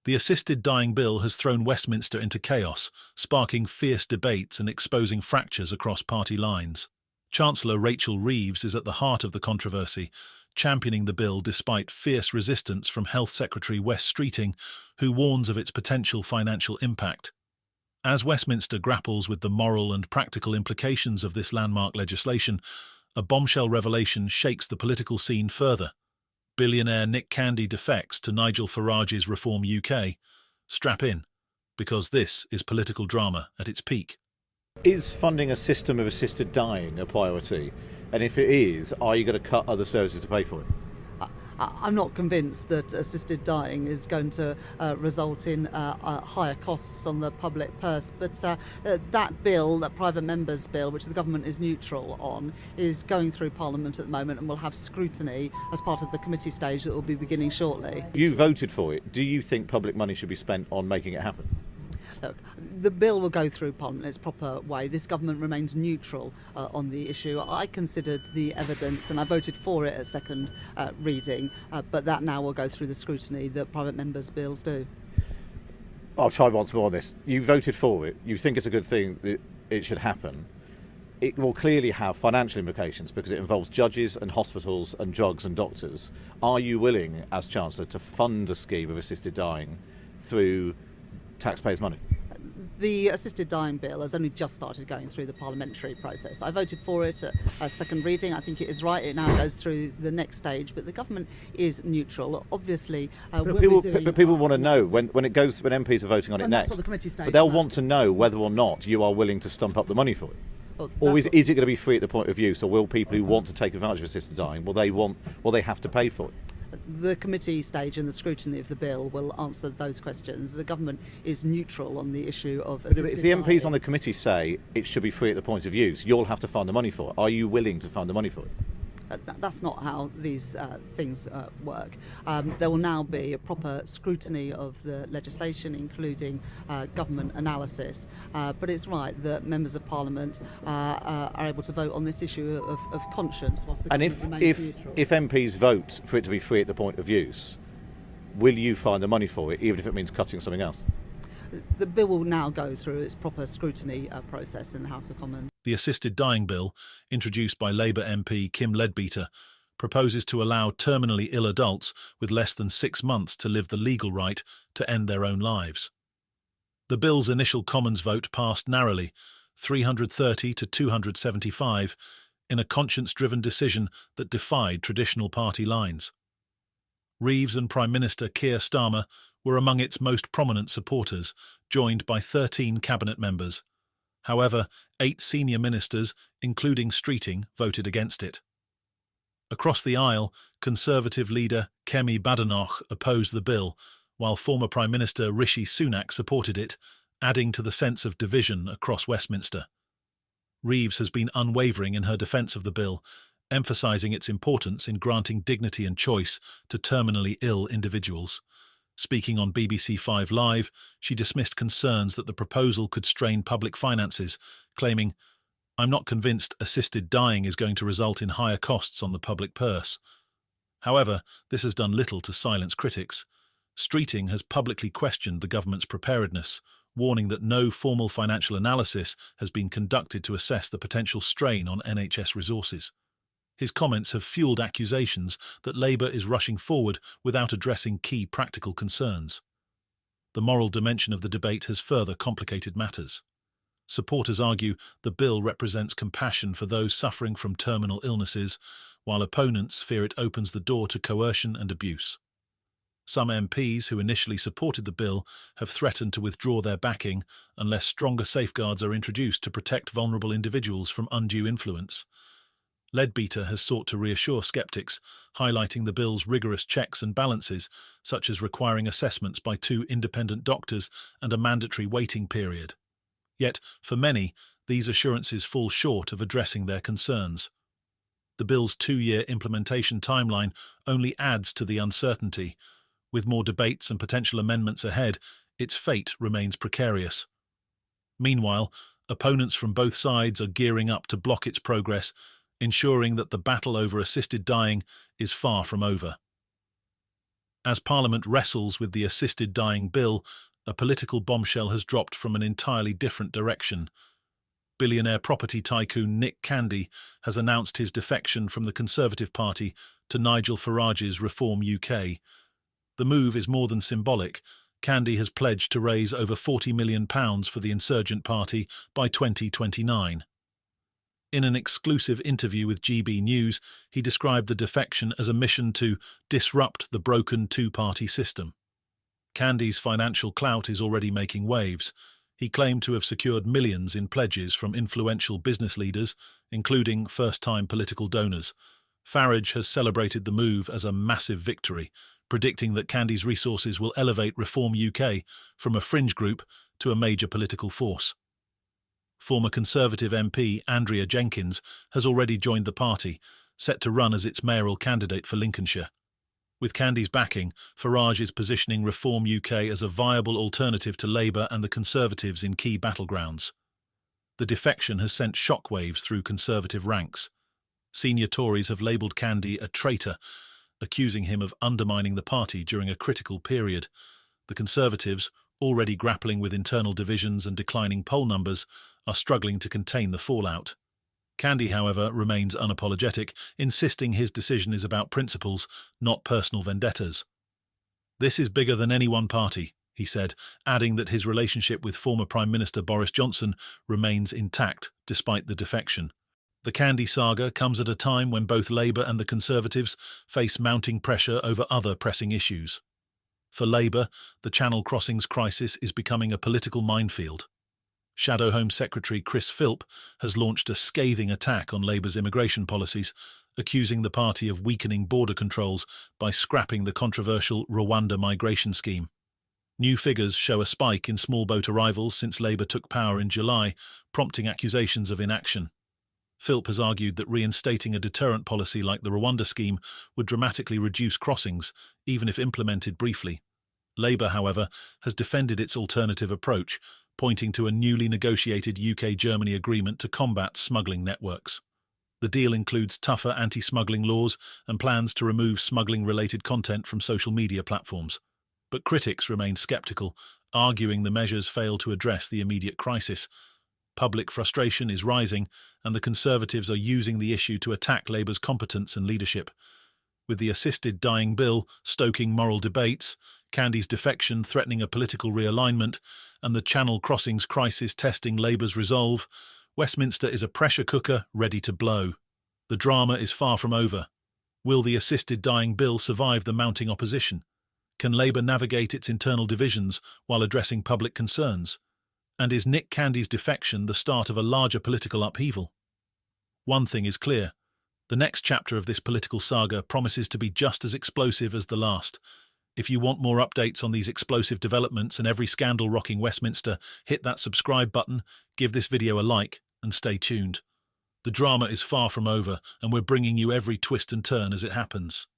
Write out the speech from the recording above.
The assisted dying bill has thrown Westminster into chaos, sparking fierce debates and exposing fractures across party lines. Chancellor Rachel Reeves is at the heart of the controversy, championing the bill despite fierce resistance from Health Secretary Wes Streeting, who warns of its potential financial impact. As Westminster grapples with the moral and practical implications of this landmark legislation, a bombshell revelation shakes the political scene further. Billionaire Nick Candy defects to Nigel Farage's Reform UK. Strap in, because this is political drama at its peak. Is funding a system of assisted dying a priority? And if it is, are you going to cut other services to pay for it? I'm not convinced that assisted dying is going to result in higher costs on the public purse, but that bill, that private members bill, which the government is neutral on, is going through Parliament at the moment and will have scrutiny as part of the committee stage that will be beginning shortly. You voted for it. Do you think public money should be spent on making it happen? Look, the bill will go through Parliament in its proper way. This government remains neutral on the issue. I considered the evidence and I voted for it at second reading, but that now will go through the scrutiny that private members' bills do. I'll try once more on this. You voted for it. You think it's a good thing that it should happen. It will clearly have financial implications because it involves judges and hospitals and drugs and doctors. Are you willing, as Chancellor, to fund a scheme of assisted dying through taxpayers' money? The assisted dying bill has only just started going through the parliamentary process. I voted for it at second reading. I think it is right. It now goes through the next stage, but the government is neutral. Obviously, but people want to know when MPs are voting on it next. But they'll want to know whether or not you are willing to stump up the money for it. Well, or is it going to be free at the point of use, or will people who want to take advantage of assisted dying, will they have to pay for it? The committee stage and the scrutiny of the bill will answer those questions. The government is neutral on the issue of assisted dying. If the MPs on the committee say it should be free at the point of use, you'll have to fund the money for it. Are you willing to fund the money for it? That's not how these things work. There will now be a proper scrutiny of the legislation, including government analysis. But it's right that members of Parliament are able to vote on this issue of conscience whilst the government remains neutral. If MPs vote for it to be free at the point of use, will you find the money for it, even if it means cutting something else? The bill will now go through its proper scrutiny process in the House of Commons. The assisted dying bill, introduced by Labour MP Kim Leadbeater, proposes to allow terminally ill adults with less than 6 months to live the legal right to end their own lives. The bill's initial Commons vote passed narrowly, 330 to 275, in a conscience-driven decision that defied traditional party lines. Reeves and Prime Minister Keir Starmer were among its most prominent supporters, joined by 13 cabinet members. However, 8 senior ministers, including Streeting, voted against it. Across the aisle, Conservative leader Kemi Badenoch opposed the bill, while former Prime Minister Rishi Sunak supported it, adding to the sense of division across Westminster. Reeves has been unwavering in her defence of the bill, emphasising its importance in granting dignity and choice to terminally ill individuals. Speaking on BBC 5 Live, she dismissed concerns that the proposal could strain public finances, claiming, "I'm not convinced assisted dying is going to result in higher costs on the public purse." However, this has done little to silence critics. Streeting has publicly questioned the government's preparedness, warning that no formal financial analysis has been conducted to assess the potential strain on NHS resources. His comments have fueled accusations that Labour is rushing forward without addressing key practical concerns. The moral dimension of the debate has further complicated matters. Supporters argue the bill represents compassion for those suffering from terminal illnesses, while opponents fear it opens the door to coercion and abuse. Some MPs who initially supported the bill have threatened to withdraw their backing unless stronger safeguards are introduced to protect vulnerable individuals from undue influence. Leadbeater has sought to reassure sceptics, highlighting the bill's rigorous checks and balances, such as requiring assessments by 2 independent doctors and a mandatory waiting period. Yet, for many, these assurances fall short of addressing their concerns. The bill's 2-year implementation timeline only adds to the uncertainty. With more debates and potential amendments ahead, its fate remains precarious. Meanwhile, opponents from both sides are gearing up to block its progress, ensuring that the battle over assisted dying is far from over. As Parliament wrestles with the assisted dying bill, a political bombshell has dropped from an entirely different direction. Billionaire property tycoon Nick Candy has announced his defection from the Conservative Party to Nigel Farage's Reform UK. The move is more than symbolic. Candy has pledged to raise over £40 million for the insurgent party by 2029. In an exclusive interview with GB News, he described the defection as a mission to disrupt the broken two-party system. Candy's financial clout is already making waves. He claimed to have secured millions in pledges from influential business leaders, including first-time political donors. Farage has celebrated the move as a massive victory, predicting that Candy's resources will elevate Reform UK from a fringe group to a major political force. Former Conservative MP Andrea Jenkins has already joined the party, set to run as its mayoral candidate for Lincolnshire. With Candy's backing, Farage is positioning Reform UK as a viable alternative to Labour and the Conservatives in key battlegrounds. The defection has sent shockwaves through Conservative ranks. Senior Tories have labelled Candy a traitor, accusing him of undermining the party during a critical period. The Conservatives, already grappling with internal divisions and declining poll numbers, are struggling to contain the fallout. Candy, however, remains unapologetic, insisting his decision is about principles, not personal vendettas. "This is bigger than any one party," he said, adding that his relationship with former Prime Minister Boris Johnson remains intact despite the defection. The Candy saga comes at a time when both Labour and the Conservatives face mounting pressure over other pressing issues. For Labour, the Channel crossings crisis is becoming a political minefield. Shadow Home Secretary Chris Philp has launched a scathing attack on Labour's immigration policies, accusing the party of weakening border controls by scrapping the controversial Rwanda migration scheme. New figures show a spike in small boat arrivals since Labour took power in July, prompting accusations of inaction. Philp has argued that reinstating a deterrent policy like the Rwanda scheme would dramatically reduce crossings, even if implemented briefly. Labour, however, has defended its alternative approach, pointing to a newly negotiated UK-Germany agreement to combat smuggling networks. The deal includes tougher anti-smuggling laws and plans to remove smuggling-related content from social media platforms. But critics remain sceptical, arguing the measures fail to address the immediate crisis. Public frustration is rising, and the Conservatives are using the issue to attack Labour's competence and leadership. With the assisted dying bill stoking moral debates, Candy's defection threatening a political realignment, and the Channel crossings crisis testing Labour's resolve, Westminster is a pressure cooker ready to blow. The drama is far from over. Will the assisted dying bill survive the mounting opposition? Can Labour navigate its internal divisions while addressing public concerns? And is Nick Candy's defection the start of a larger political upheaval? One thing is clear. The next chapter of this political saga promises to be just as explosive as the last. If you want more updates on these explosive developments and every scandal rocking Westminster, hit that subscribe button, give this video a like, and stay tuned. The drama is far from over, and we're bringing you every twist and turn as it happens.